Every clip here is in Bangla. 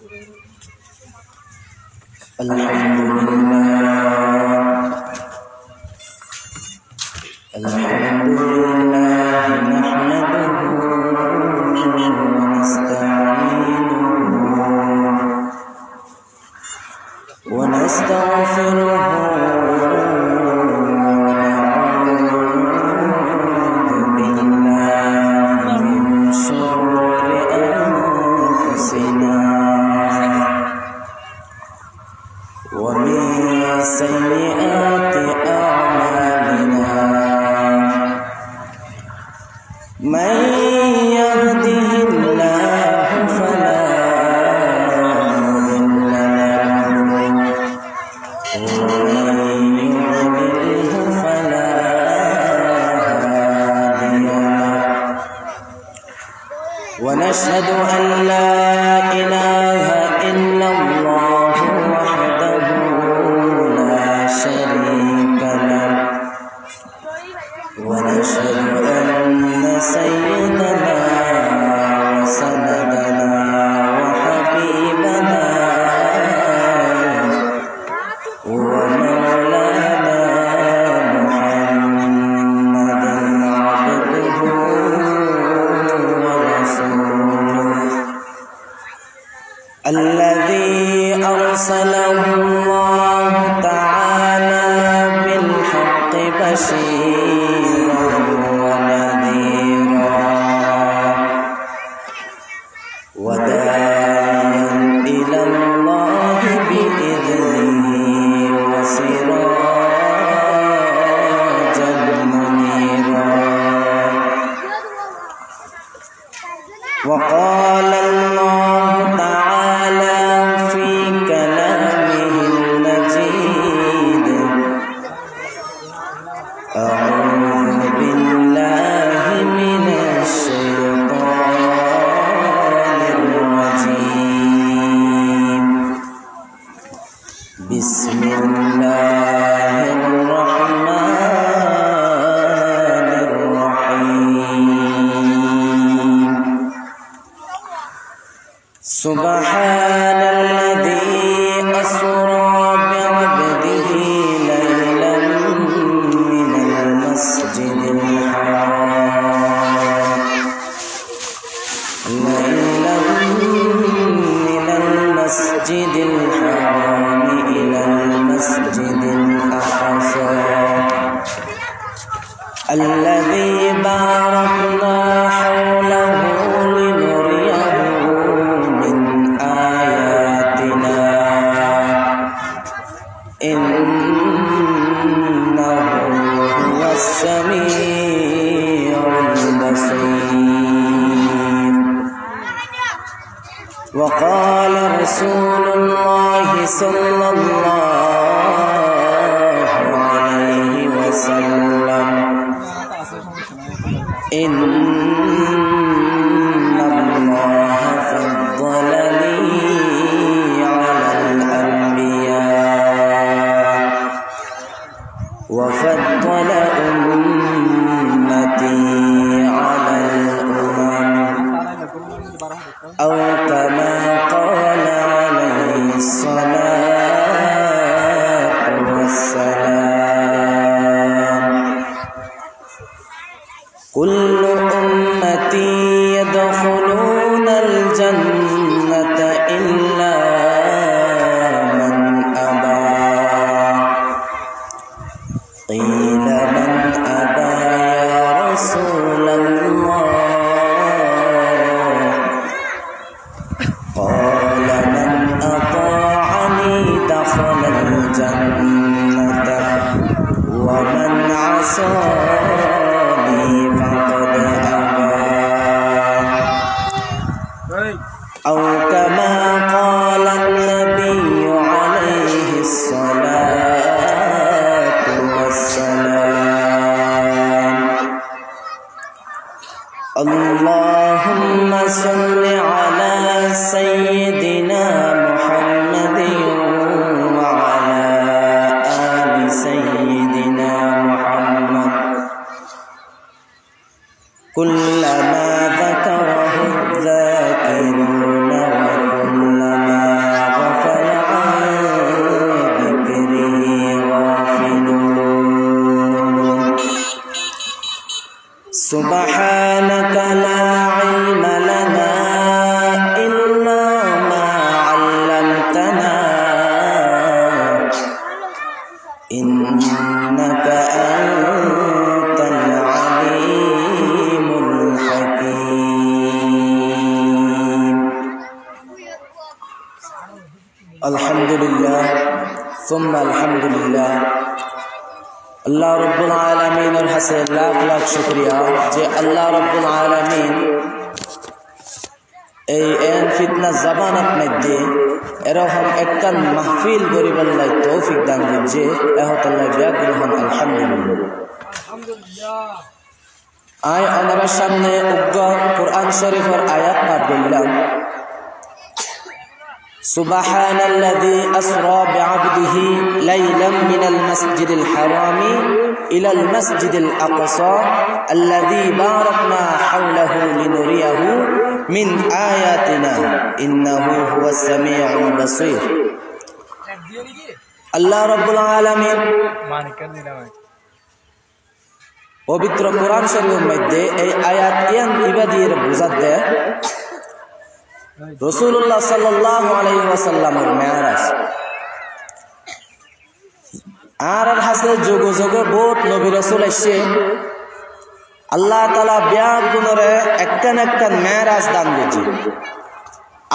Alhamdulillah nahmaduhu wa nasta'inuhu wa nastaghfiruhu ونشهد أن لا إله إلا الله وحده لا شريك له ونشهد أن سيدنا وسندنا وحبيبنا ومولانا محمدا عبده الذي أرسله الله تعالى بالحق بشيرا ونذيرا وداعيا إلى الله بإذنه وسراجا منيرا وقال الله تعالى في كلامه المجيد أعوذ بالله من الشيطان الرجيم بسم الله الرحمن الرحيم سبحان الذي أسرى بعبده ليلا من المسجد الحرام إلى المسجد الأقصى الذي باركنا حوله لنريه من آياتنا إنه هو السميع البصير وقال رسول الله صلى الله عليه وسلم إن الله فضلني على الأنبياء وفضل أمتي على الأمم أو كما قال عليه الصلاة والسلام كل أمتي يدخلون الجنة إلا من أبى قيل من أبى يا رسول الله قال من أطاعني دخل الجنة ومن عصاني فقد أبى أو كما قال النبي عليه الصلاة والسلام اللهم صل على سيدنا محمد وعلى آل سيدنا محمد كلما ذكره الذاكرون وكلما সুবহানাকা লা ইলমা লানা ইল্লা মা 'আল্লামতানা ইন্নাকা আনতাল আলিমুল হাকীম। আলহামদুলিল্লাহ সুম্মা আলহামদুলিল্লাহ। আল্লাহ রব্বুল আলামিনের কাছে লাখ লাখ শুকরিয়া যে আল্লাহ রব্বুল আলামিন এই ফিতনা জামানাত মধ্যে এরকম একটা মাহফিল গরিবের লাই তৌফিক দান করছে এহতাল্লাহ বিয়াগ্রহণ আলহামদুলিল্লাহ। আয় আমার সামনে উগ্র কোরআন শরীফের আয়াত পাঠ করলাম। সুবহানাল্লাযী আসরা বি'আবদিহি লাইলাম মিনাল মাসজিদিল হারামি ইলাল মাসজিদিল আকসা আল্লাযী বারাকনা হাওলাহু লিনুরিয়াহু মিন আয়াতিনা ইন্নাহু হুয়াস সামিউল বাসীর। আল্লাহ রাব্বুল আলামিন পবিত্র কোরআন শরীফের মধ্যে এই আয়াত ইবাদির বুঝাত দেয় রাসূলুল্লাহ সাল্লাল্লাহু আলাইহি ওয়াসাল্লামের মেরাজ। আর হাসে যুগ যুগে বহুত নবী রাসূল এসে আল্লাহ তাআলা ব্যাগ গুণরে একখান একখান মেরাজ দান দিয়েছে।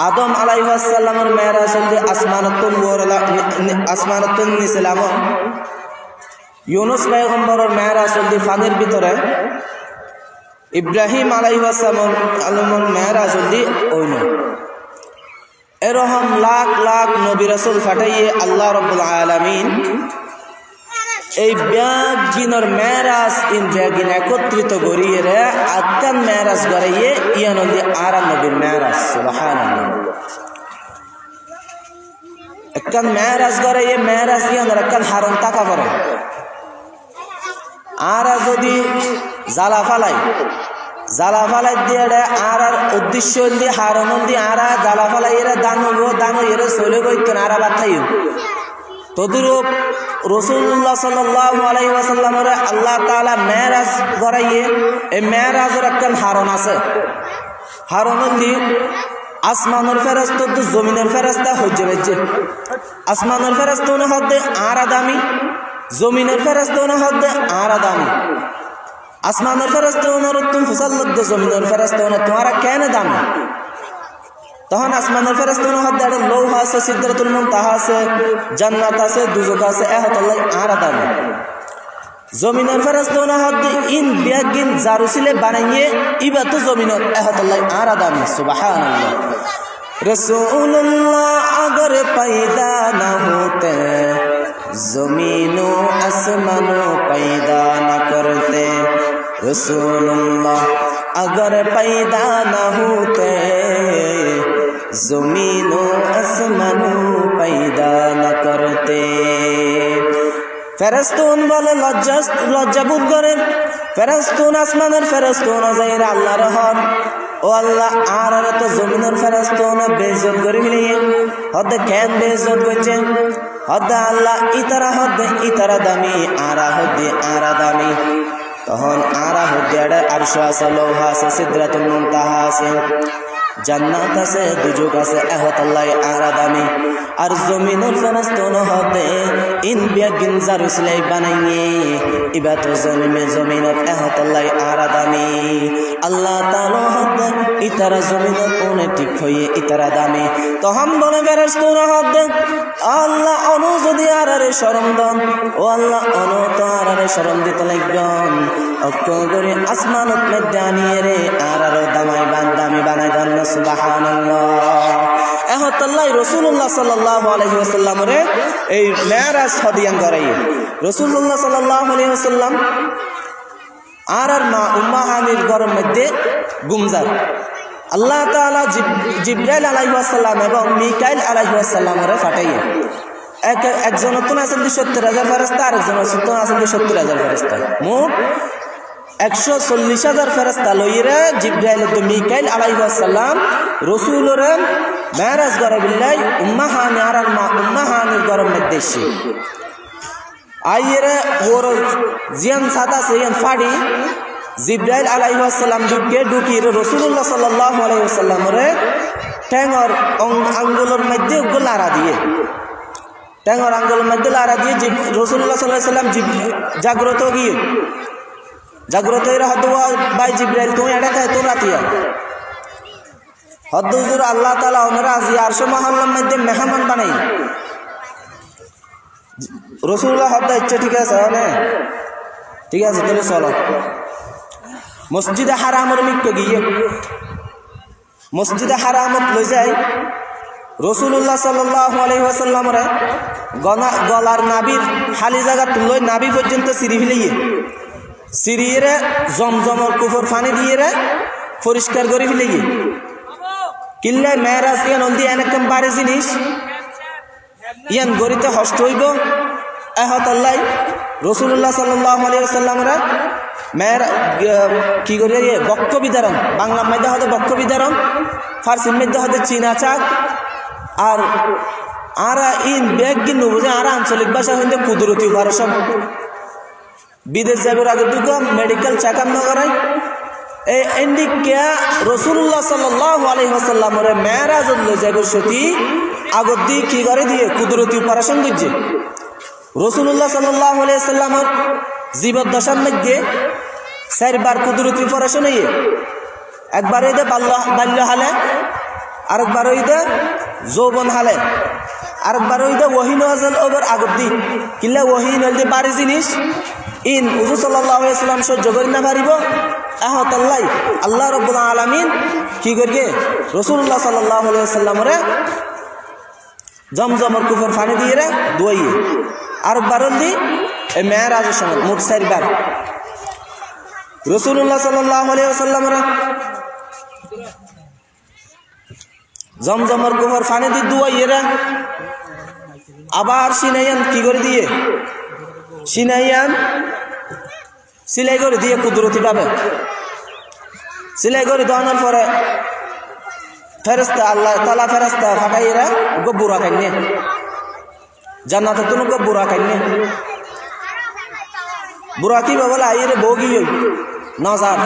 আদম আলাইহিস সালামের মেরাজ হল আসমানাতুন নিছিলাম। ইউনুস পয়গম্বরের মেরাজ হল পানির ভিতরে। ইব্রাহিম আলাইহিস সালামের মেরাজ হল ওইন। এরকম লাখ লাখ নবী রাসূল ফাটাইয়ে আল্লাহ রাব্বুল আলামিন এই ব্যাগিনর মেরাজ ইন ব্যাগিন একত্রিত করিয়ে রে আকান মেরাজ করাইয়ে ইয়ান হল আরা নবীর মেরাজ। সুবহানাল্লাহ। একখান মেরাজ করাইয়ে মেরাজ ইয়ান একখান হারন টাকা করে আর যদি জ্বালা ফালাই দিয়ে আর উদ্দেশ্য দিয়ে হারণ দিয়ে আর জ্বালা ফালাই এরা দানো এরা চলে গইতেন আর বাথাইও তদুরূপ রাসূলুল্লাহ সাল্লাল্লাহু আলাইহি ওয়াসাল্লামের আল্লাহ তাআলা মেরাজ করাইয়ে এই মেরাজের একখান হারণ আছে। হারণ দিয়ে আসমানের ফেরেশতা তো জমিনের ফেরেশতা হইছে বেজে। আসমানের ফেরেশতা হতে আর দামি, জমিনের ফেরেশতা হতে আর দামি। আসমানের ফেরেশতা তুম ফুসাল্লাত দে, জমিনের ফেরেশতা তোমারা কেন দামি? তখন আসমানের ফেরেশতা হতে একটা লৌহ আছে, সিদরাতুল মুনতাহা আছে, জান্নাত আছে, দুজক আছে, এহতাল্লাহ আর দামি। জমিনের ফেরেশতা হতে ইন বিয়াগিন জারুসিলে বানাইয়ে ইবা তো জমিনের এহতাল্লাহ আর দামি। সুবহানাল্লাহ। रसूलुल्लाह अगर पैदा न होते जमीनो आसमानो पैदा न करते। रसूलुल्लाह अगर पैदा न होते जमीनो आसमानो पैदा न करते। ফেরেশতুন বলে লজ্জাবোধ করেন। ফেরেশতুন আসমানের ফেরেশতুন যাইরা আল্লাহর হন ও আল্লাহ আর তো জমিনের ফেরেশতুন বেইজ্জত করে ফেলিয়ে হদ কেন বেইজ্জত করছে? হদ আল্লাহ ইতারা দামি আরা দামি। তখন আরা হদ্দে আরশ আছে, লৌহ আছে, সিদরাতুল মুনতাহা আছে, জান্নাত আছে, দুজক আছে, এহতাল্লাহ আরা দামি। আর জমিনের ফেরেশতুন হতে ইন বিয়াগিন জারুসলাই বানাইয়ে ইবা তো জমিনত এহতাল্লাহ আরা দামি। আল্লাহ তাআলা হতে ইতারা জমিনত কোনে ঠিক হয়ে ইতারা দামি। তখন বলে ফেরেশতুন হতে আল্লাহ অনু যদি আরারে শরম দন ও আল্লাহ অনু তো আরারে শরম দিতে লাগবেন অক্ষ করে আসমানত মধ্যে আনিয়ে রে আরার দামি বানাই দেন। সুবহানাল্লাহ। এহতাল্লাহ রাসূলুল্লাহ সাল্লাল্লাহু আলাইহি ওয়াসাল্লামরে এই মেরাজ হদিয়ান করাই। রাসূলুল্লাহ সাল্লাল্লাহু আলাইহি ওয়াসাল্লাম আর মা উম্মা হানির ঘরের মধ্যে গুমজার। আল্লাহ তাআলা জিবরাইল আলাইহিস সালাম এবং মিকাইল আলাইহিস সালামরে পাঠাইয়ে একজন নতুন আসল ৭০,০০০ ফেরেশতা, আরেকজন নতুন আসল ৭০,০০০ ফেরেশতা, মোট ১৪০,০০০ ফেরেশতা লইরা জিবরাইল তো মিকাইল আলাইহিস সালাম রাসূলরে মেরাজ করে বিল্লাই উম্মা হানি আর মা উম্মা হানির ঘরের মধ্যে এসে আইরে ওর জিয়ান সাদা সিয়ান ফাড়ি জিব্রাইল আলাইহিস সালাম ঢুকিয়ে রাসূলুল্লাহ সাল্লাল্লাহু আলাইহি ওয়াসাল্লামরে ঠ্যাঙর আঙ্গুলের মধ্যে লাড়া দিয়ে ঠ্যাঙর আঙ্গুলের মধ্যে লাড়া দিয়ে রাসূলুল্লাহ সাল্লাল্লাহু আলাইহি ওয়াসাল্লাম জাগ্রত হয়ে হদওয়া ভাই জিব্রাইল তুমি এটা খায় তো রাতিয়া হদ হুজুর আল্লাহ তাআলা ওনারা আজি আরশ মহল্লার মধ্যে মেহমান বানাই রাসূলুল্লাহ হদ ইচ্ছা ঠিক আছে ঠিক আছে তাহলে চলো মসজিদে হারামের মিক্কে গিয়ে মসজিদে হারামত লই যায় রাসূলুল্লাহ সাল্লাল্লাহু আলাইহি ওয়াসাল্লামরে গলার নাবির খালি জায়গা তুলই নাবি পর্যন্ত সিঁড়ি ফেলিয়ে সিঁড়িয়ে জমজমর কুফর পানি দিয়ে পরিষ্কার করে ফেলিয়ে কিল্লা মেরাজ ইয়ান অলদি এনেকম বারে জিনিস ইয়ান গরিতে হষ্ট হইব আল্লাহ রাসূলুল্লাহ সাল্লাল্লাহু আলাইহি ওয়াসাল্লামরা মেয়ের কি করি বক্ষ বিধারণ বাংলার মধ্যে হতে বক্ষ বিধারণ ফার্সির মধ্যে হতে চীনা চাক আর ইন ব্যাগ কিন্তু বুঝে আর আঞ্চলিক ভাষা হইতে কুদরতি অপারেশন বিদেশ যাবার আগে দুটো মেডিকেল চেক আপ না করাই এই ইন্ডিকা রাসূলুল্লাহ সাল্লাল্লাহু আলাইহি ওয়াসাল্লামের মেরাজ লই যাবার সতী আগত দিয়ে কি করে দিয়ে কুদরতি অপারেশন দিচ্ছে রাসূলুল্লাহ সাল্লাল্লাহু আলাইহি ওয়াসাল্লামের জীবদ্দশার মধ্যে চারবার কুদরতি অপারেশন হইয়ে একবার হইতে বাল্য হালে আরেকবার হইতে যৌবন হালে আরেকবার হইতে ওহী নাযিল ওভার আগত দি কিল্লা ওহী নাযিল বাড়ি জিনিস ইন হুজুর সাল্লাল্লাহু আলাইহি ওয়াসাল্লাম সহ্য করি না পারিব আল্লাহ রাব্বুল আলামিন কি করিয়ে রাসূলুল্লাহ সাল্লাল্লাহু আলাইহি ওয়াসাল্লামরে জমজমের কুফর পানি দিয়ে ধুইয়ে আরেকবার দি এই মেরাজের সময় মোট চারবার রাসূলুল্লাহ সাল্লাল্লাহু আলাইহি ওয়াসাল্লামরা জমজমের কুফর পানি দিয়ে ধুইয়ে আবার সিনাইয়ান কি করে দিয়ে সিনাইয়ান সিলাই করে দিয়ে কুদরতি পাবে সিলাই করে দেওয়ানোর পরে ফেরেশতা আল্লাহ তাআলা ফেরেশতা ফাটাইরা গব্বুরা খাইনে জান্নাতে তুমি গব্বুরা খাইনে বুড়া কি বলে আইরে ভোগী নজার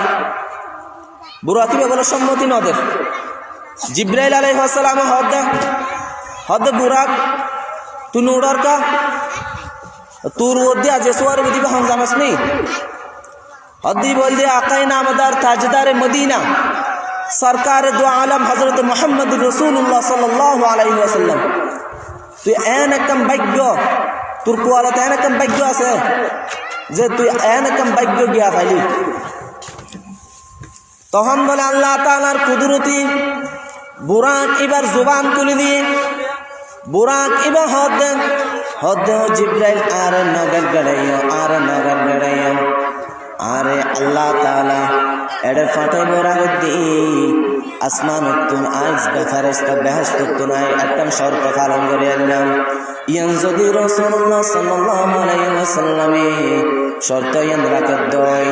বুড়া কি বলে সম্মতি নদের জিব্রাইল আলাইহিস সালাম হদ বুড়াক তুই নুড়ার কা তোর ওদি আজ সোয়ার বিধি হম জানাস নেই হদি বল দে আকাই নামদার তাজদার মদিনা সরকার দু আলম হযরত মুহাম্মদ রাসূলুল্লাহ সাল্লাল্লাহু আলাইহি ওয়াসাল্লাম তুই এনেকম ভাগ্য তোর কোয়ালাতে এনেকম ভাগ্য আছে যে তুই এনেকম ভাগ্য গিয়া পাইলি তখন বলে আল্লাহ তাআলার কুদরতি বুরাক এবার জবান খুলে দিয়ে বুরাক এবার হদ জিব্রাইল আর নগর গড়াইও আরে আল্লাহ তাআলা এডে ফাটে বুরাক দি আসমান তুন আজ বেফারেস্তা বেহেশত তুন আই একদম শর্ত পালন করে আল্লাহ ইয়ান যদি রাসূলুল্লাহ সাল্লাল্লাহু আলাইহি ওয়াসাল্লামে শর্ত ইয়ান রাখত দই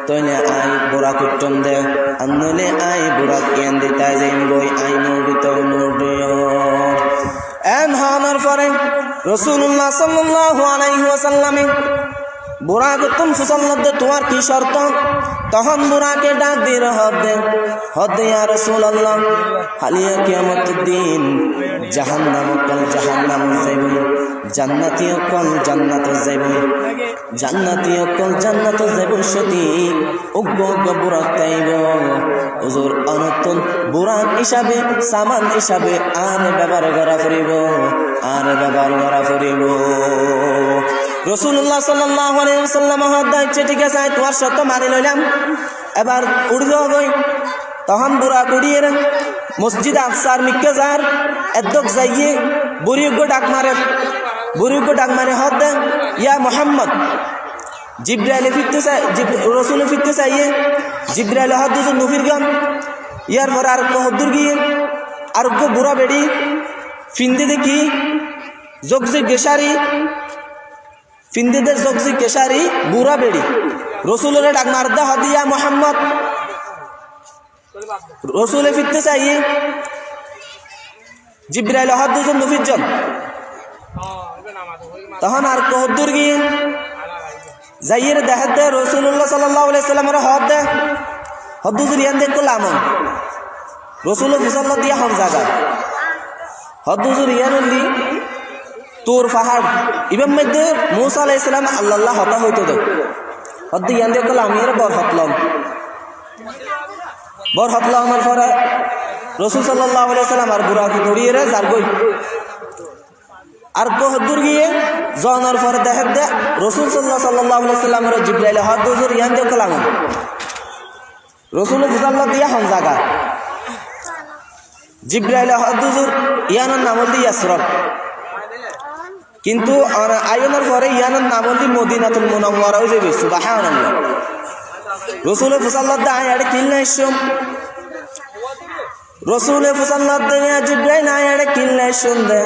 তইনে আই বুরাক উত্তম দে আনলে আই বুরাক ইয়ান দিতাই যাইম বই আই নূরিত নূরিও এন হানার পরে রাসূলুল্লাহ সাল্লাল্লাহু আলাইহি ওয়াসাল্লামে বুরাক তুম সুসল্লাদ তোমার কি শর্ত তখন বুরাকে ডাক দিয়ে হদ ইয়া রাসূলুল্লাহ হালিয়া কিয়ামতের দিন জাহান্নাম যাইব জান্নাতি কল জান্নাত যাইব সতী উগ্র বুরাক তাইব হুজুর অনতন বুরাক হিসাবে সামান হিসাবে আর ব্যবহার করা ফুরিব রাসূলুল্লাহ সাল্লাল্লাহু আলাইহি ওয়াসাল্লাম হদায় ঠিক আছে তোমার শর্ত মানি লইলাম এবার উড়ি যাও গই তখন বুরাক উড়িয়ে মসজিদ আকসার মিক্কে যার এদক যাইয়ে বুড়িগ ডাক মারে হদ ইয়া মুহাম্মদ জিব্রাইল রাসূল ফিরতে চাইয়ে জিব্রাইল হদ নুফিরগান ইয়ার পর আর হদ্দুর গিয়ে আর বুড়া বেড়ি ফিন্দে দেখি জগজি গেশারি ফিন্দিদের জগজি কেশারি বুড়া বেড়ি রসুলের ডাক মারদা হদিয়া মোহাম্মদ রসুলে ফিরতে চাইয়ে জিব্রাইল হদ্দুজন নফিজন তখন আর কহদ্দুর গিয়ে যাইয়ের দেখা দে রসুল্লাহ সাল্লাল্লাহু আলাইহি সাল্লামের হদ দে হদ্দুজুর ইয়ান দেখো লামন রসুল ফুসাল্লাহ দিয়া হন জাগা হদ্দুজুর ইয়ান উল্লি তোর পাহাড় ইবাম মধ্যে মুসা আলাইহিস সালাম আল্লাহ হতা হইতো দে হদ্দু ইয়ান দেখো আমির বর হতলামের পরে রসুল সাল্লাল্লাহু আলাইহি সাল্লাম আর বুড়াকে ধরিয়ে রে যার গই আর হদ্দুর গিয়ে জনের পরে দেখা দে রসুল সাল্লাল্লাহু আলাইহি সাল্লামের জিবরাইল হদ্দুজুর ইয়ান দেখো লামন রসুল ফুসাল্লাহ দিয়া হন জাগা জিবরাইল হদ্দুজুর ইয়ানোর নাম হল ইয়াসরব কিন্তু আয়নের পরে ইয়ানোর নাম হল মদিনাতুল মুনাওয়ারা হয়ে যাবে সুবহানাল্লাহ রসুল ফুসাল্লাহ আয়ারে কিল্লা ইসম রসুল ফুসাল্লাহ জিবরাইল আয়ারে কিল্লা ইসম দে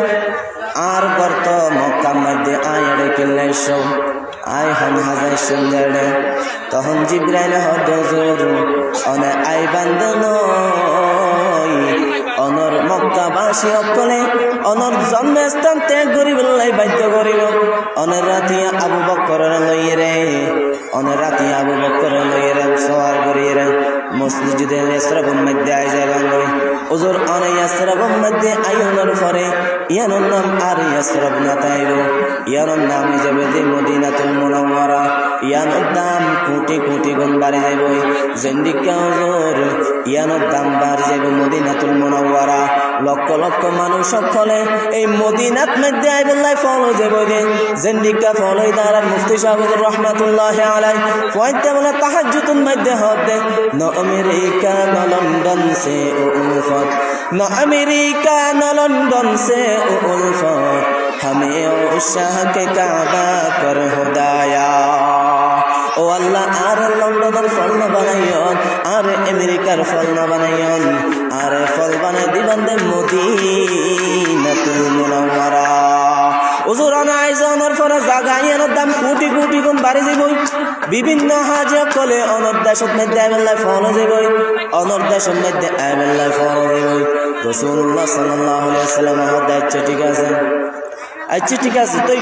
আর গর্ত মক্কা মধ্যে আয়ারে কিল্লা ইসম আয় হন হাজার সুন্দর তখন জিবরাইল হদ্দুজুর অনে আই বান্দন অনর মক্কাবাসী অকলে অনর জন্মস্থান ত্যাগ করিবলাই বাধ্য করিল অনের রাতিয়া আবু বকর লইয়ে রে অনের রাতিয়া আবু বকর লইয়ে রে সওয়ার করিয়ে রে মসজিদে ইসরাবুল মধ্যে আই যাবেন লই হুজুর অনে ইসরাবুল মধ্যে আইনের পরে ইয়ানোর নাম আর ইসরাব না তাইব ইয়ানোর নাম যাবে যে মদিনাতুল মুনাওয়ারা ইয়ানোর দাম কোটি কোটি গুণ বাড়ি যাইব জিন্দিকা হুজুর ইয়ানোর দাম বাড়ি যাইব মদিনাতুল মুনাওয়ারা লক্ষ লক্ষ মানুষ সকলে এই মদিনাত মধ্যে আইবুল্লাহ ফলো যাবে দে জিন্দিকা ফলো দাঁড়ার মুফতি সাহেব রহমাতুল্লাহি আলাইহি পয়তে বলে তাহাজ্জুদের মধ্যে হতে ন আমেরিকা ন লন্ডন সে উলফত ন আমেরিকা ন লন্ডন সে উলফত हमें शाह के काबा कर खुदाया ও আল্লাহ আর লন্ডনের ফল না বানাইয়ন আর আমেরিকার ফল না বানাইয়ন আর ফল বানাই দিবান দে মদিনাতুল মুনাওয়ারা হুজুর আনাইজনের পরে জাগাইয়ানোর দাম কোটি কোটি গুণ বাড়ি যাবই বিভিন্ন হাজে কলে অনর্দাসত মধ্যে আইবেল্লাহ ফল যাবই অনর্দাসত মধ্যে আইবেল্লাহ ফল যাবই রাসূলুল্লাহ সাল্লাল্লাহু আলাইহি সাল্লাম হদাইছে ঠিক আছে আচ্ছা ঠিক আছে তুই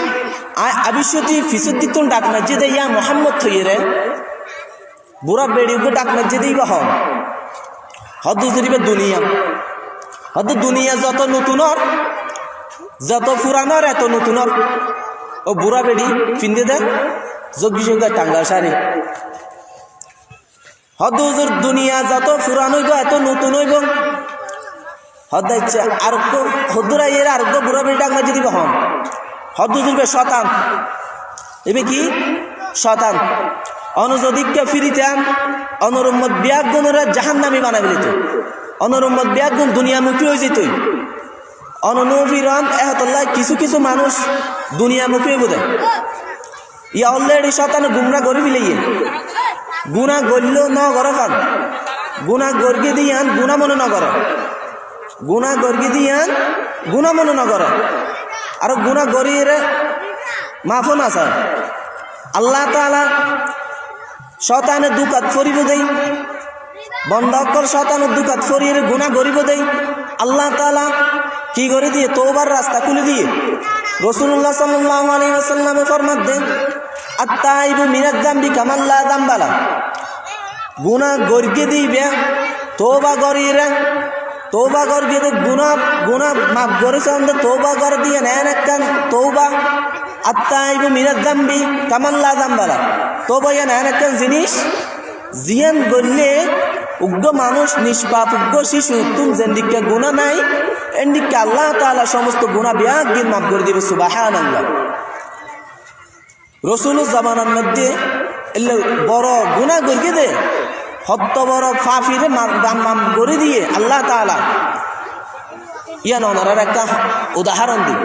আবিষ্যতি ফিসুদ্দি তোর ডাক মাঝে দে ইয়া মোহাম্মদ থইয়ে রে বুড়া বেড়িকে ডাক মাঝে দিই বা হন হদ্দু জরিবে দুনিয়া হদ্দু দুনিয়া যত নতুনর যত পুরানোর এত নতুনর ও বুড়া বেড়ি ফিন্দে দে যোগ্য যোগ্য টাঙ্গা সারি হদ্দু হুজুর দুনিয়া যত পুরানো হইব এত নতুন হইব হদ্দা ইচ্ছা আরোগ্য হদ্দুরা এর আরোগ্য বুড়া বেড়ি ডাক মাঝে দিবে হন হদ্দু জুড়বে শতান এবে কি শতান অনুযদিককে ফিরিতাম অনুরম্মত বিয়াগ গুণরা জাহান নামি বানাবি তো অনুরম্মত বিয়াগ গুণ দুনিয়ামুখী হয়ে যেত অনুনফিরন এহতল্লাহ কিছু কিছু মানুষ দুনিয়ামুখী হয়ে বোধ ইয়া অলরেডি শতানে গুমরা করে ফেলিয়ে গুণা গড়ল ন গড় ফান গুণা গর্গে দিয়ান গুণা মনে ন করে গুণা গর্গে দিয়ান গুণা মনে ন করে আর গুণা গড়িয়ে মাফন আছে আল্লাহ তাআলা শয়তানের দুকাত ফরিব দেই বন্ধকর শয়তানের দুকাত ফরিয়ে গুণা গরিব দেই আল্লাহ তাআলা কি করে দিয়ে তওবার রাস্তা খুলে দিয়ে রাসূলুল্লাহ সাল্লাল্লাহু আলাইহি ওয়াসাল্লাম ফরমান দেন আত-তাইবু মিনাজ যামবি কামান লা যামবালা গুণা গর্গে দিবে তওবা গরিয়ে तौबा कर दिए तो गुना माफ करे सामने तौबा कर दिए नैन एकन तौबा अत्ताइबु मिनाज जामबि कामान ला जामबाला तौबा या नैन एकन जिनिस जियान गल्ले उग्र मानुष निष्पाप उग्र शिशु तुम जिंदगी गुना नाई एंडिके आल्लाह ताआला समस्त गुना बियाग दिन माफ करे दिबे सुबहानाल्लाह रसूलुर जमानार मध्य बड़ गुना गरगे दे হত্য বড় ফাফিরে মাম করে দিয়ে আল্লাহ তাআলা ইয়ান ওনার একটা উদাহরণ দিই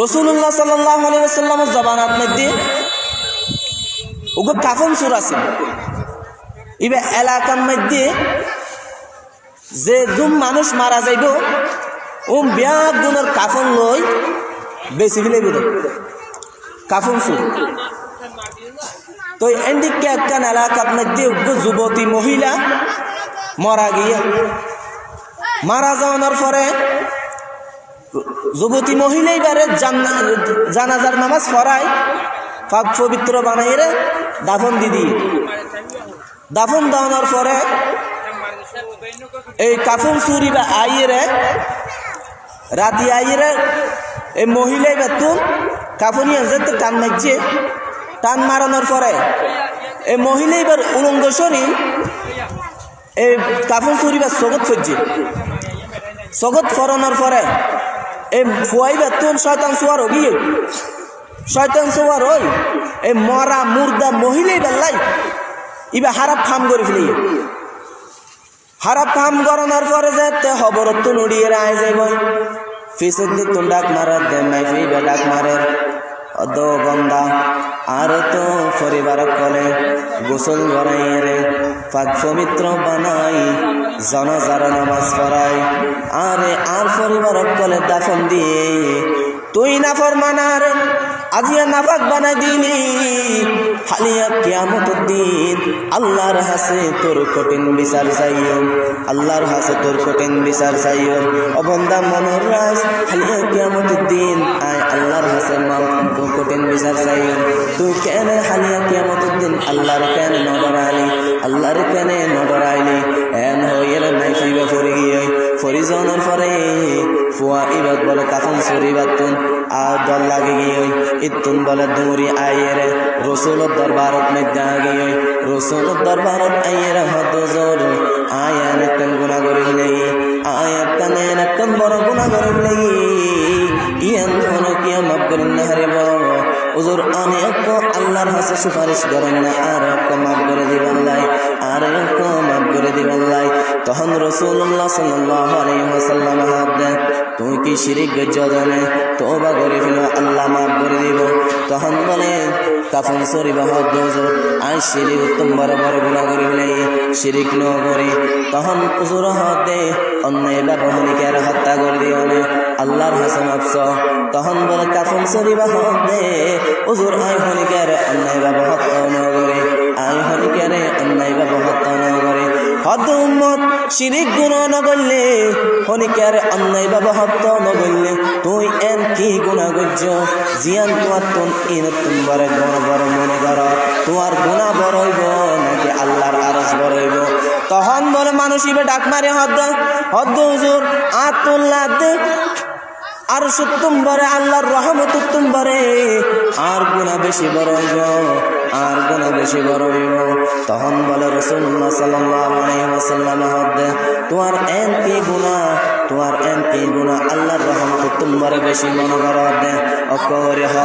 রাসূলুল্লাহ সাল্লাল্লাহু আলাইহি ওয়াসাল্লামের জবানাত মধ্যে ওগো কাফন সূরা আছে ইবে এলাকার মধ্যে যে দুম মানুষ মারা যাইব ও বিয়াগ গুণের কাফন লই বেশি ফেলাইব কাফন সূরা तो एंडिके एकन एलाकात मध्य जुबती महिला मारा गए मारा जाओयार परे जुबती महिला एबारे जानाजार नामाज পাক পবিত্র বানাইরে দাফন দিদি দাফন দেওয়ানোর পরে এই কাফন চুরি বা আইরে রাতি আইরে এই মহিলাই বেতুন কাফনি যেতে টান মারছে টান মারানোর পরে এই মহিলা এবার উলঙ্গ শরীর এই কাফন চুরি বা জগৎ ফজছে জগৎ ফরানোর পরে এই ফুয়াই বেতুন শয়তান সোয়ার গিয়ে শয়তান সোয়ার ওই এই মরা মুর্দা মহিলাই বেল্লাই ইবা হারাপ ফাম করে ফেলি হারাপ ফাম করানোর পরে যেতে খবরত নড়িয়ে আয় যাইব ফিসে তুন ডাক মারার দে মাই ফিবে ডাক মারের অদ বন্দা আর তো পরিবার কলে গোসল করাইরে পাক পবিত্র বানাই জনাজার নামাজ পড়াই আরে আর পরিবার কলে দাফন দিয়ে তুই না ফরমানার আজিয়া নাফাক বানাই দিলি হালিয়া কিয়ামতের দিন আল্লাহর হাসে তোর কঠিন বিচার চাইও আল্লাহর হাসে তোর কঠিন বিচার চাইও ও বান্দা মনের রাজ হালিয়া কিয়ামতের দিন আয় আল্লাহর হাসে তোর কঠিন বিচার চাইও তুই কেন হালিয়া কিয়ামতের দিন আল্লাহর কেন নডরাইলি আল্লাহর কেন নডরাইলি এন হইলে নাই ফিবা ফরি গিয়ে ফরিজনের পরে ফুয়া ইবাদ বলে কাফন সরিবাদ তুন আর দল লাগে গিয়ে ইতুন বলে দৌড়ি আইরে রসুলের দরবারত মেঘা গিয়ে রসুলের দরবারত আইরে হদ জোর আয়ার একখান গুণা করে নেই আয়ার কানের একখান বড় গুণা করে নেই ইয়ান হলো কিয়া মাফ করেন না হারে বাবা হুজুর আমি এক আল্লাহর হাসে সুপারিশ করেন না আর এক মাফ করে দিবেন লাই আর এক মাফ করে দিবেন লাই তখন রাসূলুল্লাহ সাল্লাল্লাহু আলাইহি ওয়াসাল্লাম হাত দেন তুই কি শিরিক গজনে তওবা করে ফেলো আল্লাহ মাফ করে দিব তখন বলে কাফন সরিবা হদ হুজুর আই শিরিক উত্তম বড় বড় গুনাহ করে ফেলে শিরিক ন করে তখন হুজুর হাত দে অন্যায় ব্যবহারিকের হত্যা করে দিও না আল্লাহর হাসে মাফস তখন বলে কাফন সরিবা হদ দে হুজুর আই হনিকের অন্যায় ব্যবহার ন করে আই হনিকের অন্যায় ব্যবহার ন করে হদ উম্মত শিরিক গুনাহ ন করলে হনিকের অন্যায় ব্যবহার ন করলে তুই এন কি গুনাহ করছ জিয়ান তোমার তুন ইন তুম বড় বড় বড় মনে কর তোমার গুনাহ বড় হইব নাকি আল্লাহর আরশ বড় হইব তখন বলে মানুষ ইবে ডাক মারে হদ হুজুর আতুল্লাহ দে আর সত্যম বরে আল্লাহর রহমত উত্তম বরে আর গুনাহ বেশি বড় হইব আর গুনাহ বেশি বড় হইব তখন বলে রাসূলুল্লাহ সাল্লাল্লাহু আলাইহি ওয়াসাল্লাম হদ তোমার এন কি গুনাহ আল্লাহর রহমত উত্তম বরে বেশি মনে করা দে অকরে হ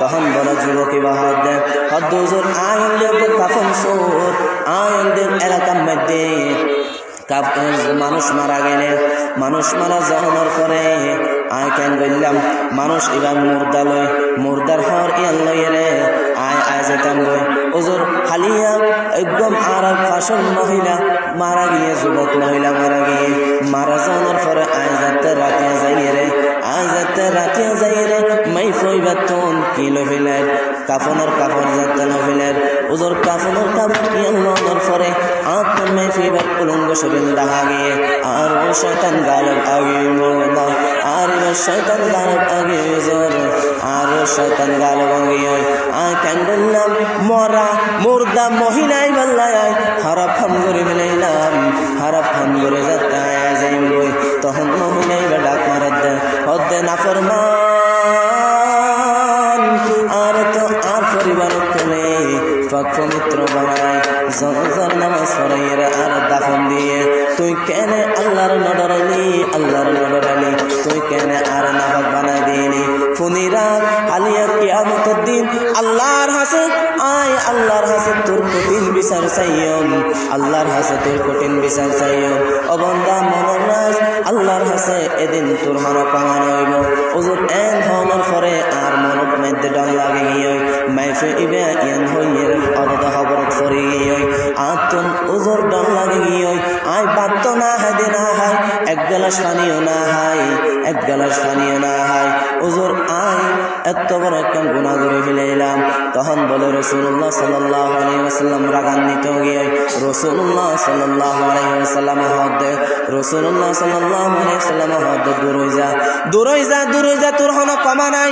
তখন বলে যুবকী বাহাদ হদ হুজুর আইন দে কাফন সুর আইন দে এলাকার মধ্যে মানুষ মারা গেলে মানুষ মারা যাওয়ার পরে আয় কেন বললাম মানুষ এবার মুর্দার হর ইয়ান লইরে আয় যেতাম গই ওজোর হালিয়া একদম আর ফাঁসন মহিলা মারা গিয়ে যুবক মহিলা মারা গিয়ে মারা যাওয়ার পরে আয় যাতে রাতে যাই রে মাই ফইবা তোন কিলো ফেলের কাফনের কাপড় যাতে ন ফেলের ওজোর কাফনের কাপড় ইয়ান লওয়ার পরে আত্মন মাই ফইবা উলঙ্গ শরীর দেখা গিয়ে আর ও শয়তান গালব আগে মোলা আর শয়তান গালব আগে জোর আর শয়তান গালব আগে আয় কেন বললাম মরা মুর্দা মহিলাই বললাই হারাপ হাম করে ফেলাইলাম হারাপ হাম করে যাতে আয় যাইম বই তখন মহিলাই বা ডাক মারার দে হদ্দে নাফরমান আর তো আর পরিবার তুলে পাক পবিত্র বানায় জনাজার নামাজ পড়াইরে আর দাফন দিয়ে তুই কেন আল্লাহর নডরাইলি তুই কেন আর নাফাক বানাই দিলি ফুনিরা আলিয়া কিয়ামতের দিন আল্লাহর হাসে আয় আল্লাহর হাসে তোর কঠিন বিচার চাইয়ম আল্লাহর হাসে তোর কঠিন বিচার চাইয়ম ও বান্দা মনের রাজ আল্লাহর হাসে এদিন তোর মানব কামান হইব ওজুর এন হওয়ার পরে আর মনত মধ্যে ডর লাগে গিয়ে মাইফে ইবে ইয়ান হইয়ের অবদা খবরত ফরি গিয়ে আতুন ওজুর ডর লাগে গিয়ে আয় বাত্ত না হাদে না হাই এক গ্লাস পানিও না হাই ওজুর আয় এত বড় একটা গুনাহ করে ফেলাইলাম তখন বলে রাসূলুল্লাহ সাল্লাল্লাহু আলাইহি ওয়াসাল্লাম রাগান্বিত গিয়ে রাসূলুল্লাহ সাল্লাল্লাহু আলাইহি ওয়াসাল্লাম দূর হই যা তোর হন কমা নাই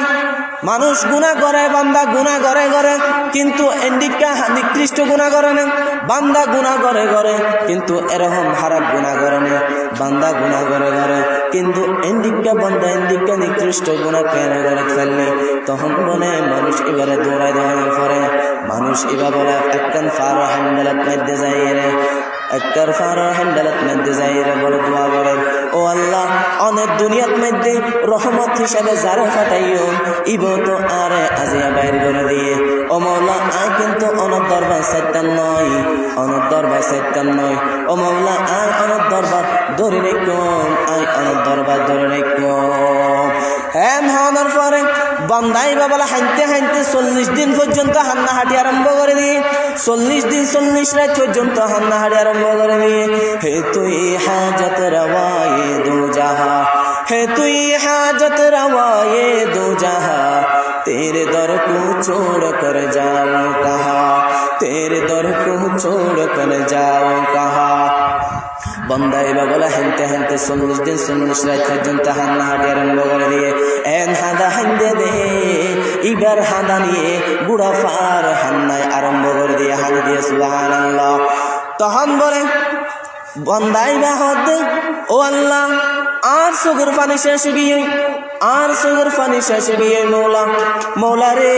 মানুষ গুনাহ করে, বান্দা গুনাহ করে করে, কিন্তু এন্ডিকা নিকৃষ্ট গুনাহ করে না। বান্দা গুনাহ করে করে, কিন্তু এরকম খারাপ গুনাহ করে না। বান্দা গুনাহ করে করে, কিন্তু এন্ডিকা বান্দা এন্ডিকা নিকৃষ্ট গুনাহ কেন করে ফেললে? তখন বলে মানুষ এবারে দৌড়ায় দৌড়ানোর পরে মানুষ এবার বলে একখান ফার হ্যান্ডেলত মধ্যে যাই রে, একটার ফার হ্যান্ডেলত মধ্যে যাই রে, বলে দোয়া করে, ও আল্লাহ অনেক দুনিয়ার মধ্যে রহমত হিসাবে যারা ফাটাইও ইব তো আরে আজিয়া বাইর করে দিয়ে, ও মৌলা আয় কিন্তু অনেক দরবার চাইতাম নয়, অনেক দরবার চাইতাম নয়, ও মৌলা আয় অনেক দরবার ধরে রেখো, আয় অনেক দরবার ধরে রেখো। হ্যাঁ হওয়ার পরে বন্দাই বাবালা হাঁটতে হাঁটতে 40 দিন পর্যন্ত হান্নাহাটি আরম্ভ করে দিয়ে, 40 দিন 40 রাত পর্যন্ত হান্নাহাটি আরম্ভ করে দিয়ে, হে তুই হাজত রওয়ায়ে দু জাহা, হে তুই হাজত রওয়ায়ে দু জাহা, तेरे दर को छोड़ कर जाओ कहा, तेरे दर को छोड़ कर जाओ कहा। बंदा बाबला हेंते हेंते 40 दिन 40 रात পর্যন্ত হান্নাহাটি আরম্ভ করে দিয়ে, এন হাদা হান্দে দে ইবার হাদা নিয়ে বুড়া ফার হান্নায় আরম্ভ করে দিয়ে হানি দিয়ে সুবহানাল্লাহ। তখন বলে বন্দাই বা হতে, ও আল্লাহ আর সুগর পানি শেষ গিয়ে, আর সুগর পানি শেষ গিয়ে, মৌলা মৌলা রে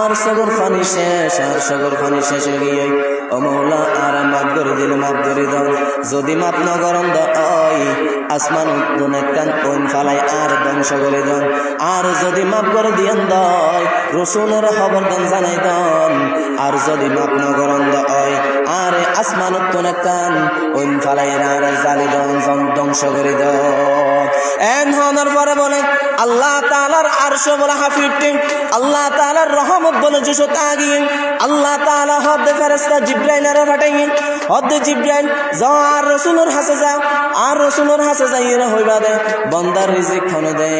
আর সগর পানি শেষ, আর সগর পানি শেষ গিয়ে, ও মৌলা আর মাফ করে দিলে মাফ করে দাও। যদি মাফ ন করন দয় আসমান উদ্দন একখান ওইন ফালাই আর ধ্বংস করে দন, আর যদি মাফ করে দিয়েন দয় রসুলের খবর গান জানাই দন, আর যদি মাফ ন করন দয় আর আসমান উদ্দন একখান ওইন ফালাই আর জালি দন ধ্বংস করে দাও। এন হওয়ার পরে বলে আল্লাহ তাআলার আরশ বলে হাফিতে, আল্লাহ তাআলার রহমত বলে যশো তাগিয়ে, আল্লাহ তাআলা হদ ফেরেশতা জিবরাইলের পাঠাইয়ে, হদ জিবরাইল যাও আর রাসূলের কাছে যাও, আর রাসূলের কাছে যাইরা হইবা দে বন্দার রিজিক খনে দে,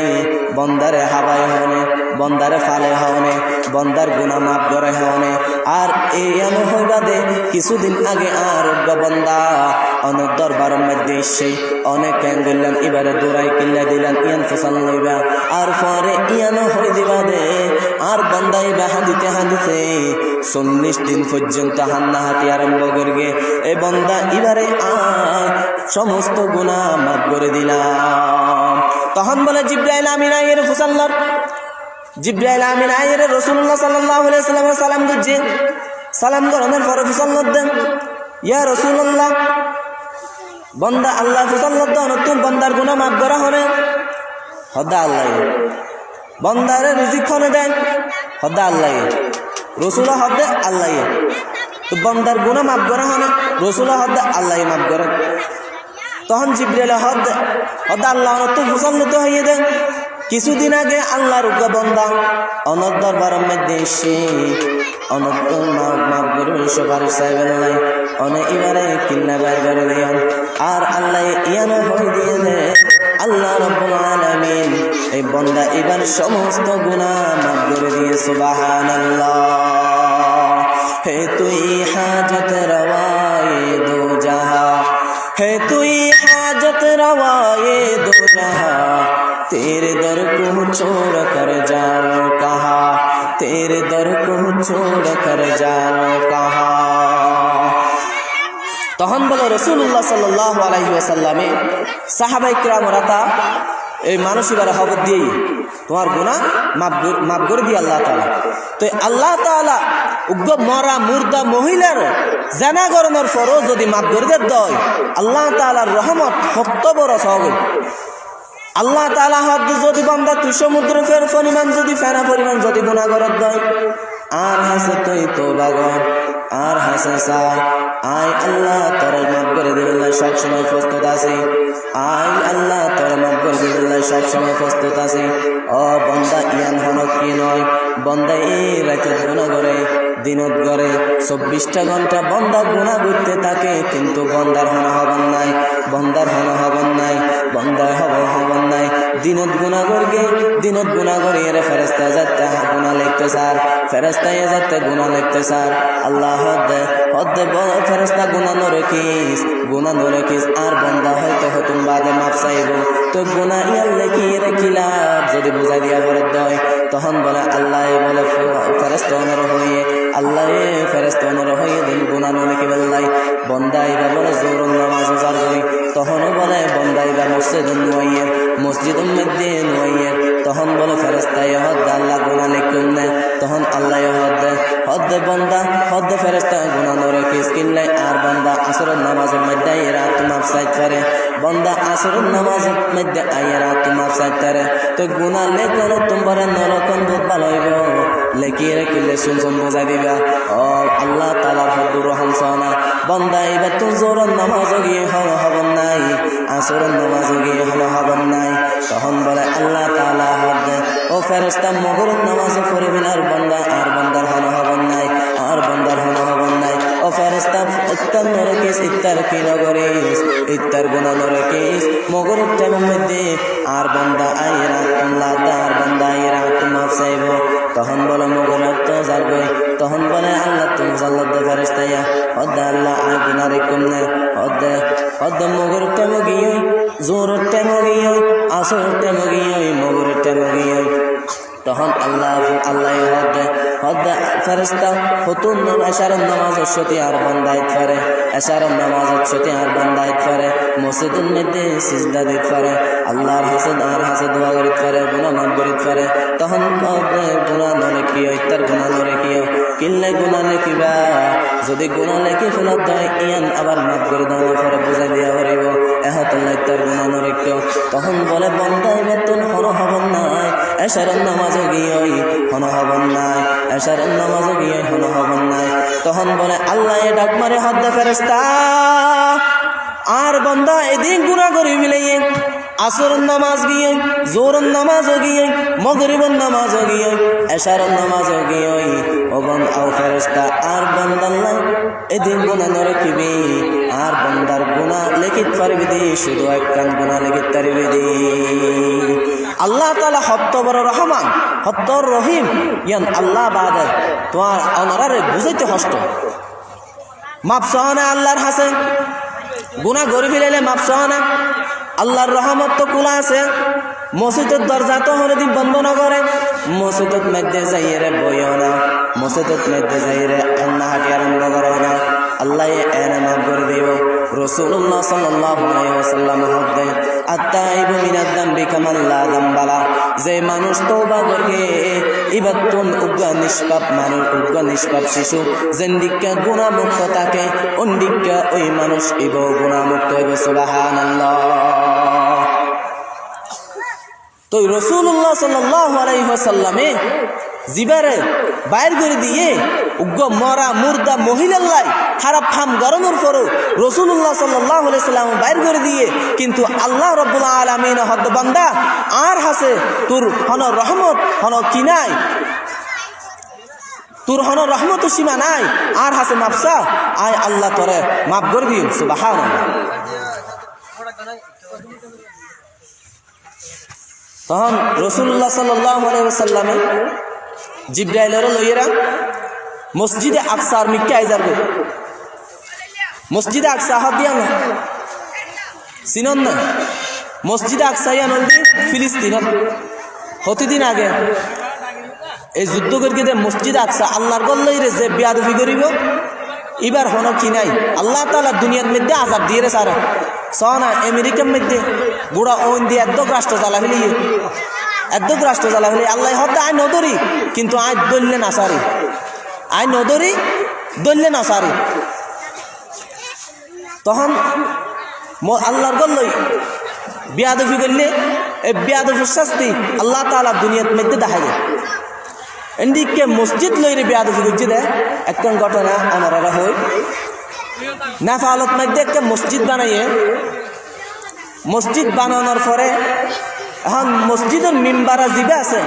বন্দারে হাবায় হনে, বন্দারে ফালে হনে, বন্দার গুনাহ মাফ করে হনে। আর এই এমন হইবা দে কিছুদিন আগে আর বন্দা অনেক দরবারের মধ্যে এসে অনেক ক্যান দিলাম, এবারে দৌড়াই কিল্লা দিলাম ইয়ান ফসল লইবা, আর পরে ইয়ানো হয়ে দিবা দে। আর বন্দাই বা হাঁদিতে হাঁদিতে 40 দিন পর্যন্ত হান্নাহাটি আরম্ভ করবে, এ বন্দা এবারে আর সমস্ত গুনাহ মাফ করে দিলাম। তখন বলে জিবরাইল আমিন আইয়ের ফুসাল্লার, জিবরাইল আমিন আইয়ের রাসূলুল্লাহ সাল্লাল্লাহু আলাইহি ওয়াসাল্লাম সালাম দিচ্ছে, সালাম করানোর পরে ফুসাল্লার দেন, ইয়া রাসূলুল্লাহ বন্দা আল্লাহ ফুসাল্লার দেন নতুন বন্দার গুনাহ মাফ করা হনে, হদা আল্লাহ বন্দারে রিজিক খনে দেন, হদা আল্লাহ রসুল হদে আল্লাহ, তো বন্দার গুনাহ মাফ করা হনে রসুল হদে আল্লাহ মাফ করে। তখন জিবরাইল হদা আল্লাহ নতুন ফুসাল্লিত হইয়ে দেন। কিছুদিন আগে আল্লাহর বন্দা অনেক দরবারের মধ্যে এসে অনেক মাফ করবেন সুপারিশ চাইবেন নাই, অনেক এবারে কিন্না বাইর করে দেন, আর আল্লাহ ইয়ানো হয়ে দিয়ে দেয়। আল্লাহ রাব্বুল আলামিন এই বন্দা এবার সমস্ত গুনাহ মাফ করে দিয়ে সুবহানাল্লাহ। হে তুই হাজত রওয়ায়ে দো জাহা, হে তুই হাজত রওয়ায়ে দো জাহা, तेरे दर को छोड़ कर जाओ कहा, तेरे दर को छोड़ कर जाओ कहा। তখন বলে রাসূলুল্লাহ সাল্লাল্লাহু আলাইহি ওয়াসাল্লামে সাহাবায়ে কিরামরা তা এই মানুষিবারে খবর দিই তোমার গুনাহ মাফ করে দিয়ে আল্লাহ তাআলা। তো আল্লাহ তাআলা উগ্র মরা মুর্দা মহিলার জানা করানোর পরও যদি মাফ করে দেয়, আল্লাহ তাআলার রহমত কত বড় হবে। আল্লাহ তাআলা হদ যদি বান্দা তুই সমুদ্র ফের পরিমাণ যদি ফেরা পরিমাণ যদি গুনাহ করে দেয়, আর হাসে তুই তওবা কর, আর হাসে সা আয় আল্লাহ তোর মাফ করে দিবেন সব সময় প্রস্তুত আছে, আয় আল্লাহ তোর মাফ করে দিবেন সব সময় প্রস্তুত আছে। ও বান্দা ইয়ান হনক কি নয়, বান্দা এই রাতে গুনাহ করে দিনত করে 24টা ঘন্টা বন্দা গুনাহ করতে থাকে, কিন্তু বন্দার হবন নাই, বন্দার হবন নাই, বন্দার হবন নাই। দিনত গুনাহ করগে, দিনত গুনাহ করে এর ফেরেশতা যাতে গুনাহ লিখতে স্যার, ফেরেশতা যাতে গুনাহ লিখতে স্যার। আল্লাহ হদে ফেরেশতা গুনাহ নরেকিস, আর বন্দা হয়তো হতুম বাদে মাফ চাইব, তো গুনাহ ইয়ার লেখি রাখিলাম যদি বুঝাই দিয়া ফেরত দেয় তখন বলে আল্লাহ বলে ফেরেশতা অনুর হয়ে আল্লাহ ফেরেশতা অনুর হয়ে দিন গুনাহ নলে কি বললাই বন্দা এবার বলে জোরুন নামাজ উজার করি তখনও বলে বন্দা এবার মসজিদুল মধ্যে নুয়াইয়ের তখন বলে ফেরেশতা হদ আল্লাহ গুনাহ লিখুন না তখন আল্লাহ হদ বন্দা হদ ফেরেশতা গুনাহ নরে কিস কিনলে আর বন্দা আসরের নামাজের মধ্যে রাত মাফ সাইত করে বন্দা আসরের নামাজের মধ্যে রাত মাফ সাইত করে তো গুনাহ লেখলো তোমার নরকন বহুত ভালো হইব লেখিয়ে রেখিলে শুনছন বোঝাই দিবা ও আল্লাহ তাআলার হদ্দুর রহম সনা বন্দা এবার তো জোরের নামাজ গিয়ে হবন নাই আসরের নামাজ গিয়ে হবন নাই তখন বলে আল্লাহ তাআলা হদ ও ফেরেশতা মগরের নামাজ পড়বেন আর বন্দার হবন নাই আর বন্দার হবন নাই ও ফেরেশতা ইত্তার নরে কিস ইত্তার কি নগরিস ইত্তার গুনাহ নরে কিস মগরের টাইমের মধ্যে আর বন্দা আইরা আল্লাহ তার বন্দা আইরা মাফ চাইব তখন বলে মগরের তো যাবে তখন বলে আল্লাহ তুমি জাল্লাত ফেরেশতায়া হদ আল্লাহ আই গুনাহ রেখুন না হদ মগরের টাইম গিয়ে জোরের টাইম গিয়ে আসরের টাইম গিয়ে মগরের টাইম গিয়ে তখন আল্লাহ হদ ফেরেশতা হতুন এশারের নামাজ সতি আর বন্দাইত পারে এশারের নামাজ সতি আর বন্দাইত পারে মসজিদের মধ্যে সিজদা দিতে পারে আল্লাহর হাসে দোয়া করিতে পারে গুনাহ মাফ করিতে পারে তখন গুনাহ নলে কি ইত্যার গুনাহ নলে কি কিনলে গুনাহ লেখিবা যদি গুনাহ লেখি ফেলত দেয় ইয়ান আবার মাফ করে দেওয়ার পরে বুঝাই দিয়া পারিব এহতল্লা ইত্যার গুনাহ নলে কেউ তখন বলে বন্দা এবার তোর হবন নাই এশারের নামাজ গিয়ে হবন নাই এশারের নামাজ গিয়ে হবন নাই তখন বলে আল্লাহ ডাক মারে হদ ফেরেশতা আর বন্দা এদিন গুনাহ করি মিলাইয়ে আসরের নামাজ গিয়ে জোরের নামাজ গিয়ে মগরিবের নামাজ গিয়ে এশারের নামাজ গিয়ে ও ফেরেশতা আর বান্দাল্লাহ এদিন গুনাহ নরকিবি আর বান্দার গুনাহ লিখিত পারবি দি শুধু একখান গুনাহ লিখিত পারবি দি আল্লাহ তাআলা হত্ত বড় রহমান হত্তর রহিম ইয়ান আল্লাহ বাদে তোমার অনরারে বুঝাইতে কষ্ট মাপ চাওয়া আল্লাহর হাসে গুনাহ গরি ফেলাইলে মাপ চাওয়া না আল্লাহর রহমত তো খোলা আছে মসজিদের দরজা তো হরদিন বন্ধ না করে মসজিদের মধ্যে যাইরে বইও না মসজিদের মধ্যে যাইরে আল্লাহ হাঁটি আরম্ভ করো না আল্লাহ এনে মাফ করে দিব রাসূলুল্লাহ সাল্লাল্লাহু আলাইহি ওয়াসাল্লাম হদে আত্তাইবু মিনাদ যামবি কামান লা যামবালা যে মানুষ তওবা করে ইবাদতুন উগ্র নিষ্পাপ মানুষ উগ্র নিষ্পাপ শিশু জিন্দিকা গুনাহ মুক্ত থাকে অন্দিকা ওই মানুষ ইব গুনাহ মুক্ত হবে সুবহানাল্লাহ তো রাসূলুল্লাহ সাল্লাল্লাহু আলাইহি ওয়াসাল্লামে জিবারে বাইর করে দিয়ে উগ্র মরা মুর্দা মহিলাল্লাই খারাপ ফাম গরমের পরও রাসূলুল্লাহ সাল্লাল্লাহু আলাইহি সাল্লাম বাইর করে দিয়ে কিন্তু আল্লাহ রাব্বুল আলামিন হদ বান্দা আর হাসে তোর হন রহমত হন কি নাই তোর হন রহমত সীমা নাই আর হাসে মাফসা আয় আল্লাহ তোরে মাফ করবি সুবহানাল্লাহ তখন রাসূলুল্লাহ সাল্লাল্লাহু আলাইহি ওয়াসাল্লামে জিবরাইলের লইয়েরা মসজিদে আকসার মিক্কা আইজারবে মসজিদে আকসা হাদিয়া না সিনন না মসজিদে আকসা ইয়া নদী ফিলিস্তিনত প্রতিদিন আগে এই যুদ্ধ করিয়ে মসজিদে আকসা আল্লাহর গল্লইরে যে বিয়াদবি করিব এবার হন কি নাই আল্লাহ তাআলা দুনিয়ার মধ্যে আযাব দিয়ে রে সারা সনা আমেরিকার মধ্যে বুড়া ওন দিয়ে একদম রাষ্ট্র জ্বালা হইলি একদম রাষ্ট্র জ্বালা হইলি আল্লাহ হতে আই নদরি কিন্তু আই দললে না সারি আই নদরি দললে না সারি তখন আল্লাহর গল্লই বিয়াদবি করলে এই বিয়াদবির শাস্তি আল্লাহ তাআলা দুনিয়ার মধ্যে দেখায় এদিকে মসজিদ লইরে বিয়াদবি করছে দে একটা ঘটনা আমার হয় নাফালত মধ্যে একটা মসজিদ বানাইয়ে মসজিদ বানানোর পরে এখন মসজিদের মিম্বারা জিবে আছে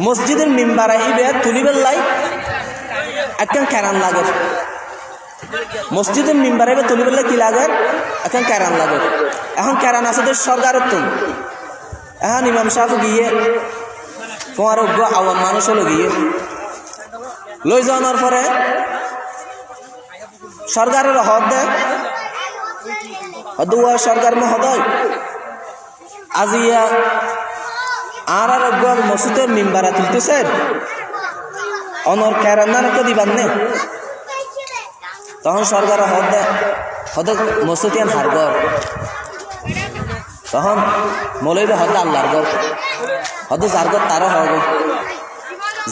মসজিদের মিম্বারা ইবে তুলিবের লাই একটা ক্যারান লাগে মসজিদের মিম্বারা ইবে তুলিবের লাই কি লাগে একটা ক্যারান লাগে এখন ক্যারান আছে সরকারের তুম এখন ইমাম সাহেব গিয়ে তোমার আওয়াম মানুষ হলো গিয়ে লই যাওয়ার পরে সরকারের হদ দেয় সরকার মহোদয় আজিয়া আর গল মসজিদের মিম্বারা তুলতেছে অনর কেরান্না দিবান নে তখন সরকার হদ মসজিদ হারগর তখন মৌলবী হদ আল্লাহর গর হদ জারগর তারা হওয়া গই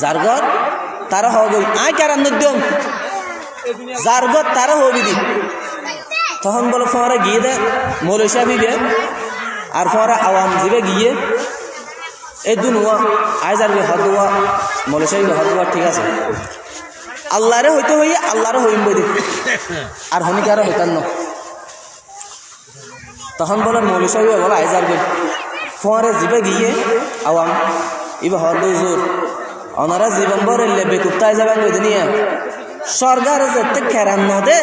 জারগর তারা হওয়া গই আয় কেরান নদ্যম জারগর তারা হবি দি তখন বলো ফোয়ারা গিয়ে দে মৌলবী সাহেব গে আর ফোয়ারা আওয়াম জিবে গিয়ে এই দুনুয়া আয় যারবে হদুয়া মৌলবী সাহেব হদুয়া ঠিক আছে আল্লাহরে হইতে হইয়া আল্লাহরে হইম বই দেখ আর হনিকারও হইতান না তখন বলে মৌলী সাহেব বলে আয় যারবে ফোয়ারে জিবে গিয়ে আওয়াম ইবা হদুজুর ওনারা জীবন ভরে বেকুপ্তায় যাবেন ওই নিয়ে সরকার যেতে কেরান ন দে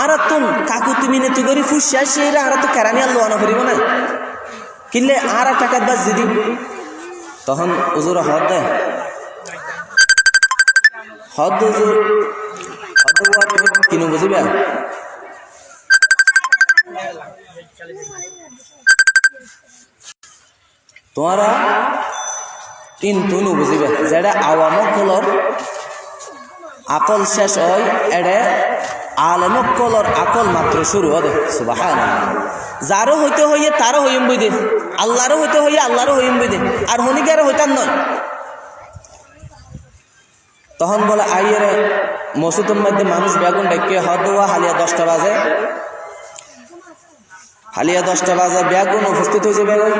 আর তুন কাকু তুমি নেতু করি ফুসিয়া সেইরা আর তো কেরানি আর লোয়ানো করিব না কিনলে আর টাকার বাস দিদি তখন উজুর হদ দে হদ উজুর হদ কিনু বুঝিবে তোমারা তিন তুনু বুঝিবে যেটা আওয়ামকলর আকল শেষ হয় এডে আলেমকলর আকল মাত্র শুরু হবে সুবহানাল্লাহ যারও হইতে হইয়ে তারও হইম বই দে আল্লাহরও হইতে হইয়ে আল্লাহরও হইম বই দে আর হনিকারও হইতাম নয় তখন বলে আইয়ের মসজিদের মধ্যে মানুষ বেগুন ডেকে হদুয়া হালিয়া 10টা বাজে হালিয়া 10টা বাজে বেগুন উপস্থিত হয়েছে বেগুন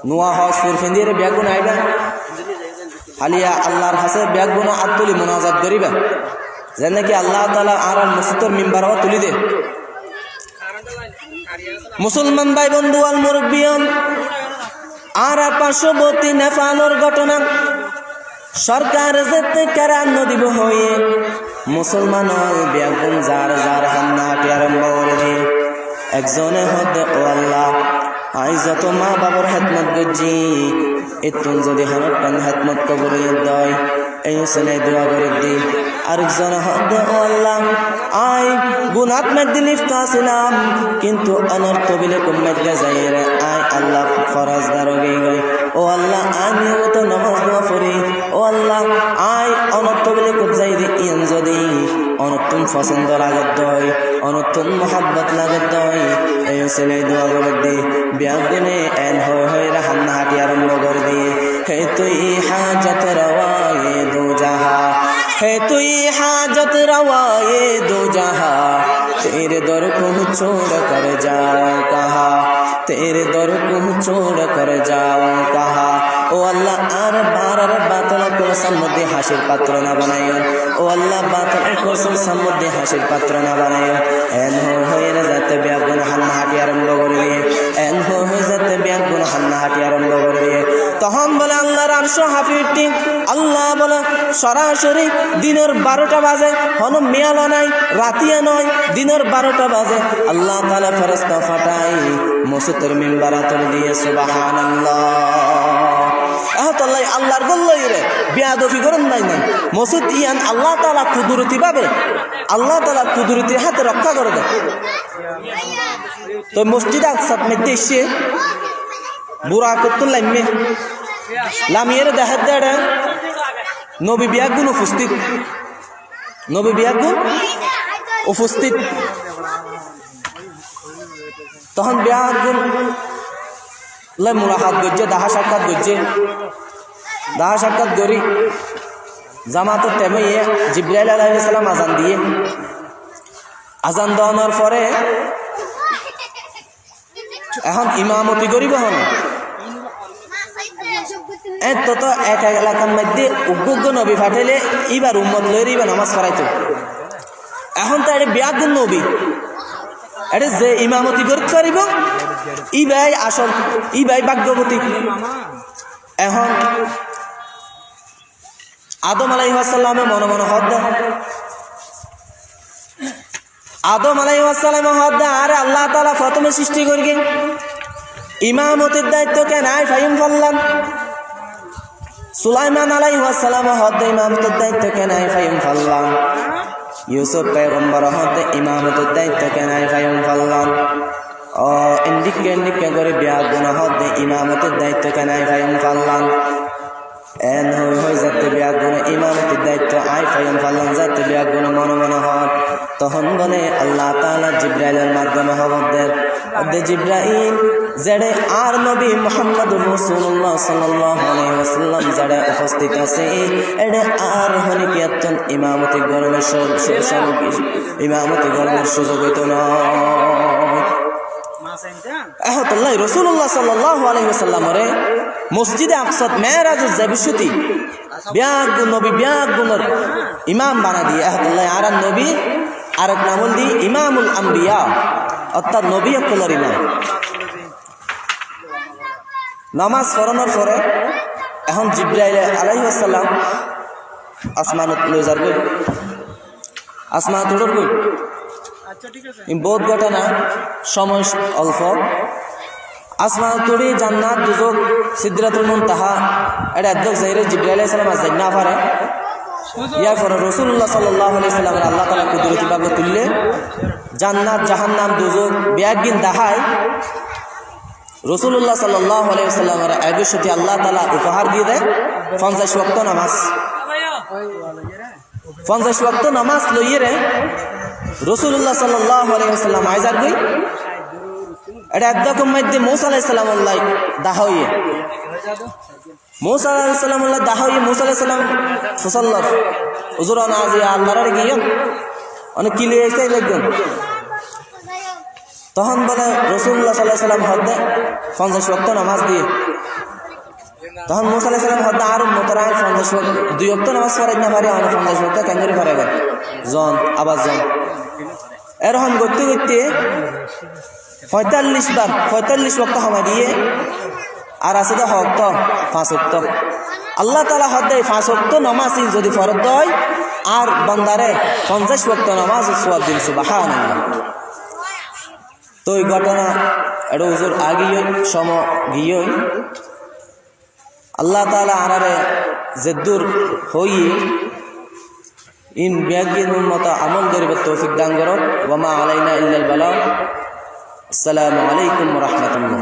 নোয়া হজ ফুরফেন্দির বেগুন আইবা হালিয়া আল্লাহর হাসে বেগুন আর তুলি মোনাজাত করিবা যে নাকি আল্লাহ তাআলা আর মসজিদের মিম্বারও তুলি দে মুসলমান ভাই বন্ধু আল মুরব্বিয়ান আর পার্শ্ববর্তী নেপালের ঘটনা সরকার যেতে কেরান দিব হয়ে মুসলমান বেগুন যার যার হান্নাটি আরম্ভ করে দিয়ে একজনে হদে ও আল্লাহ আই যত মা বাবার হেদমত গজি এতুন যদি হানত টান হেদমত কবর দয় এই হোসেনে দোয়া করে দি আরেকজন হদে ও আল্লাহ আই গুনাত মধ্যে লিপ্ত ছিলাম কিন্তু অনর্থ বিলে কুম্মতে যাই রে আই আল্লাহ ফরজদার হয়ে গই ও আল্লাহ আই নিয়মিত নামাজ দোয়া করি ও আল্লাহ আই অনর্থ বিলে কুব যাই দি ইন যদি অনর্থন পছন্দ লাগত দয় অনর্থন মোহাব্বত লাগত দয় এই হোসেনে দোয়া করে দি বেগুনে এন হয়ে রাহান্না হাঁটি আরম্ভ করে দিয়ে হে তুই হাজত রওয়ায়ে দো জাহা है तुई हाजत रवाए दो जहा तेरे दर को छोड़ कर जाओ कहा तेरे दर को छोड़ कर जाओ कहा ओ अल्लाह आर बार बातल को सम्मदे हासिर पात्र ना बनायो ओ अल्लाह बातल को सम्मदे हासिर पात्र ना बनायो एन हो जाते बेगुन हन्ना हाटी आरंभ कर दिए एन हो जाते बेगुन हन्ना हाटी आरंभ कर दिए তখন বলে আল্লাহর আরশ হাফিটি আল্লাহ বলে সরাসরি দিনের 12টা বাজে হন মেয়ালা নাই রাতিয়া নয় দিনের 12টা বাজে আল্লাহ তাআলা ফেরেশতা ফাটাই মসজিদের মিম্বারা তুলে দিয়ে সুবহানাল্লাহ আল্লাহর বললই রে বেয়াদবি করেন নাই নাই মসজিদ ইয়ান আল্লাহ তাআলা কুদরতি ভাবে আল্লাহ তাআলা কুদরতি হাতে রক্ষা করে দেয় তো মসজিদ আকসার মধ্যে এসে বুড়া করতে লাইমে লামিয়ে দেখা দেয় নবী বিয়াগুন উপস্থিত নবী বিয়াগুন উপস্থিত তখন বিয়াগুন লাই মুলাকাত গজ্জে দাহা সাক্ষাৎ গরি জামাতের টাইমে জিবরাইল আলাইহিস সালাম আজান দিয়ে আজান দেওয়ানোর পরে এখন ইমামতি করিব হন এত তো এক এলাকার মধ্যে উগ্র নবী ফাটাইলে এবার উম্মত লইরে এবার নামাজ পড়াইতো এখন তো এটা বেয়াগুন নবী এটা যে ইমামতি করতে পারিব ইবাই আসল ইবাই ভাগ্যবতী এখন আদম আলাইহিস সালামে মনে মনে হদ আদম আলাইহিস সালামে হদ আরে আল্লাহ তাআলা প্রথমে সৃষ্টি করিগে ইমামতির দায়িত্ব কেন আই ফাইম ফল্লাম সুলাইমান আলাইহিস সালাম হদ ইমামতির দায়িত্ব কেন আই ফাইম ফল্লাম ইউসুফ পয়গম্বর হদ ইমামতির দায়িত্ব কেন আই ফাইম ফল্লাম ইন্ডিকে করে বিয়া গুণা হতে ইমামতের দায়িত্ব কেনাই ফাইম ফাল্লান এন হয়ে যাতে বিয়া গুণা ইমামতের দায়িত্ব আই ফাইম ফাল্লান যাতে বিয়া গুণা মনে মনে হন তখন বলে আল্লাহ তাআলা জিব্রাইলের মাধ্যমে হবদের জিব্রাইল যেড়ে আর নবী মুহাম্মদুর রাসূলুল্লাহ সাল্লাল্লাহু আলাইহি ওয়াসাল্লাম যেড়ে উপস্থিত আছে এড়ে আর হনিকিয়াতন ইমামতি গরমের ইমামতি গরমের সুযোগ হইতো না আহতুল্লাহ রাসূলুল্লাহ সাল্লাল্লাহু আলাইহি ওয়াসাল্লামরে মসজিদে আকসাত মেরাজুজ জাবিশুতি বিয়াগুন নবী বিয়াগুনর ইমাম বানা দিয়ে আহতুল্লাহ আর নবী আরেক নাম দি ইমামুল আম্বিয়া অর্থাৎ নবী কুলর ইমাম নামাজ পড়ানোর পরে এখন জিব্রাইল আলাইহিস সালাম আসমানত লই যার কই আসমান তোড়র কই আচ্ছা ঠিক আছে বহুত ঘটনা সময় অল্প আসমান তোড়ি জান্নাত দুজক সিদরাতুল মুনতাহা এটা একদম যাইরে জিব্রাইল আলাইহিস সালাম আজ না পারে ইয়ার পরে রাসূলুল্লাহ সাল্লাল্লাহু আলাইহি সাল্লামের আল্লাহ তাআলা কুদরতি ভাবে তুললে জান্নাত জাহান্নাম দুজক বিয়াগিন দাহায় রাসূলুল্লাহ সাল্লাল্লাহু আলাইহি ওয়াসাল্লামের আদেশটি আল্লাহ তাআলা উপহার দিয়ে দেয় 50 ওয়াক্ত নামাজ 50 ওয়াক্ত নামাজ লইয়ে রাসূলুল্লাহ সাল্লাল্লাহু আলাইহি ওয়াসাল্লাম আইজার কই এটা একদম মধ্যে মুসা আলাইহিস সালাম আল্লাহ দাহাইয়ে মুসা আলাইহিস সালাম আল্লাহ দাহাইয়ে মুসা আলাইহিস সালাম সাল্লাল্লাহু হুজুর নাজি আল্লাহর গিয়ন অনেক কি লই আইছে লাগবেন তখন বলে রাসূলুল্লাহ সাল্লাল্লাহু আলাইহি ওয়াসাল্লাম হদ্দে 50 ওয়াক্ত নামাজ দিয়ে তখন মুসা আলাইহিস সালাম হদ্দে আর মোতরায় 50 ওয়াক্ত 2 ওয়াক্ত নামাজ পড়াই না পারে আর 50 ওয়াক্ত কেন করে পারে জন আবার জন এরকম করতে করতে 45 ওয়াক্ত সময় দিয়ে আর আছে তো হক্ত 5 ওয়াক্ত আল্লাহ তাআলা হদ্দে 5 ওয়াক্ত নামাজ যদি ফরজ হয় আর বান্দারে 50 ওয়াক্ত নামাজ সওয়াব দিন সুবহানাল্লাহ তো এই ঘটনা এটা হুজুর আগিয়ে সম গিয়ে আল্লাহ তাআলা আনারে জেদ্দুর হই ইন বিয়াগিন উম্মত আমল করিবে তৌফিক দান করো ওয়া মা আলাইনা ইল্লাল বালাগ আসসালামু আলাইকুম ওয়া রাহমাতুল্লাহ